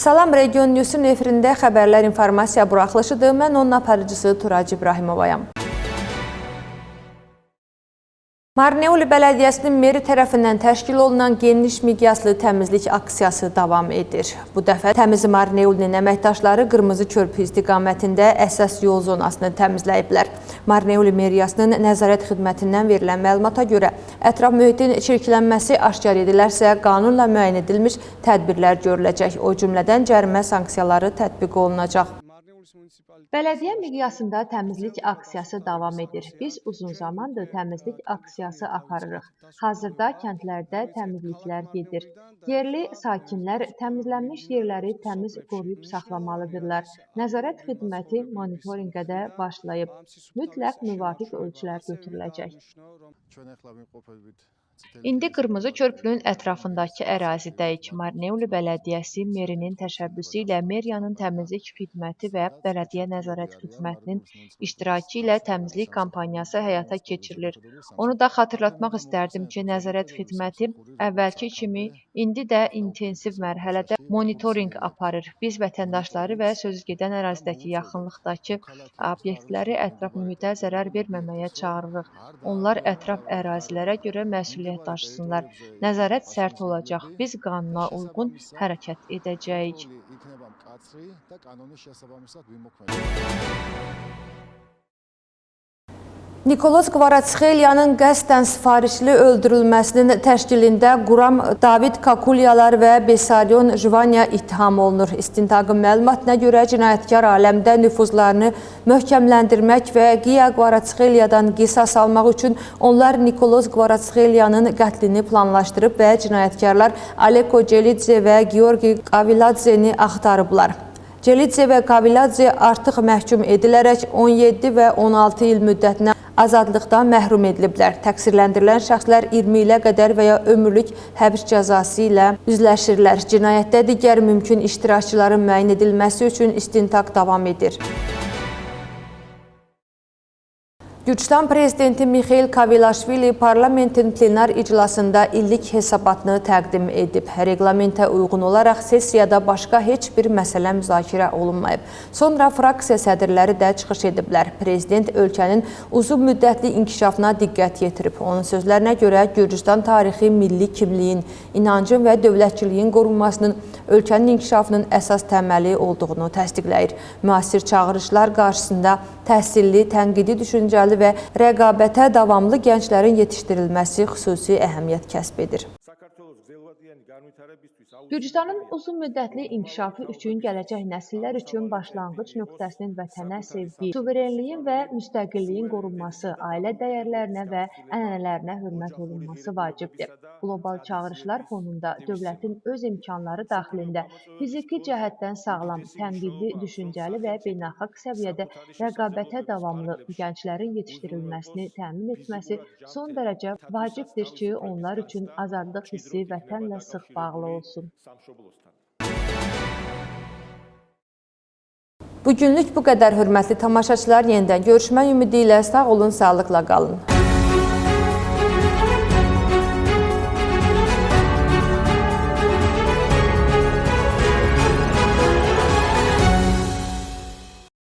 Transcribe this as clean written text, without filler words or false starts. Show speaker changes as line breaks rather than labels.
Salam, Region News'un efirində xəbərlər informasiya buraxılışıdır. Mən onun aparıcısı Turac İbrahimovayam. Marneuli Bələdiyyəsinin meri tərəfindən təşkil olunan geniş miqyaslı təmizlik aksiyası davam edir. Bu dəfə Təmiz Marneulinin əməkdaşları Qırmızı Körpü istiqamətində əsas yol zonasını təmizləyiblər. Marneuli meriyasının nəzarət xidmətindən verilən məlumata görə ətraf mühitin çirklənməsi aşkar edilərsə, qanunla müəyyən edilmiş tədbirlər görüləcək. O cümlədən cərimə sanksiyaları tətbiq olunacaq. Bələdiyyə miqyasında təmizlik aksiyası davam edir. Biz uzun zamandır təmizlik aksiyası aparırıq. Hazırda kəndlərdə təmizliklər gedir. Yerli sakinlər təmizlənmiş yerləri təmiz qoruyub saxlamalıdırlar. Nəzarət xidməti monitorinqə də başlayıb. Mütləq müvafiq ölçülər götürüləcək. İndi Qırmızı Körpünün ətrafındakı ərazidəyik. Marneuli Bələdiyyəsi merinin təşəbbüsü ilə meriyanın təmizlik xidməti və bələdiyyə nəzarət xidmətinin iştirakı ilə təmizlik kampaniyası həyata keçirilir. Onu da xatırlatmaq istərdim ki, nəzarət xidməti əvvəlki kimi indi də intensiv mərhələdə monitorinq aparır. Biz vətəndaşları və sözügedən ərazidəki yaxınlıqdakı obyektləri ətraf mühitə zərər verməməyə çağırırıq. Onlar ətraf ərazilərə görə məsuliyyət daşısınlar. Nəzarət sərt olacaq. Biz qanuna uyğun hərəkət edəcəyik. Nikolos Kvaratskhelyanın qəsdən sifarişli öldürülməsinin təşkilində Quram David Kakulyalar və Besaryon Jvanya ittiham olunur. İstintaqın məlumatına görə cinayətkar aləmdə nüfuzlarını möhkəmləndirmək və Giya Kvaratskhelyadan qisas almaq üçün onlar Nikolos Kvaratskhelyanın qətlini planlaşdırıb və cinayətkarlar Aleko Celidze və Georgi Kaviladzeni axtarıblar. Celidze və Kaviladze artıq məhkum edilərək 17 və 16 il müddətinə azadlıqdan məhrum ediliblər. Təqsirləndirilən şəxslər 20 ilə qədər və ya ömürlük həbs cəzası ilə üzləşirlər. Cinayətdə digər mümkün iştirakçıların müəyyən edilməsi üçün istintaq davam edir. Gürcüstan prezidenti Mixail Kavelaşvili parlamentin plenar iclasında illik hesabatını təqdim edib. Reglamentə uyğun olaraq sessiyada başqa heç bir məsələ müzakirə olunmayıb. Sonra fraksiya sədrləri də çıxış ediblər. Prezident ölkənin uzun müddətli inkişafına diqqət yetirib. Onun sözlərinə görə Gürcüstan tarixi, milli kimliyin, inancın və dövlətçiliyin qorunmasının ölkənin inkişafının əsas təməli olduğunu təsdiqləyir. Müasir çağırışlar qarşısında təhsilli, tənqidi düşüncəli və rəqabətə davamlı gənclərin yetişdirilməsi xüsusi əhəmiyyət kəsb edir. Gürcüstanın uzun müddətli inkişafı üçün gələcək nəsillər üçün başlanğıc nöqtəsinin vətənə sevgi, suverenliyin və müstəqilliyin qorunması, ailə dəyərlərinə və ənənələrinə hörmət olunması vacibdir. Qlobal çağırışlar fonunda dövlətin öz imkanları daxilində fiziki cəhətdən sağlam, tənqidi, düşüncəli və beynəlxalq səviyyədə rəqabətə davamlı gənclərin yetişdirilməsini təmin etməsi son dərəcə vacibdir ki, onlar üçün azadlıq hissi vətənlə sıx bağlı olsun. Bugünlük bu qədər hörmətli tamaşaçılar. Yenidən görüşmək ümidi ilə sağ olun, sağlıqla qalın.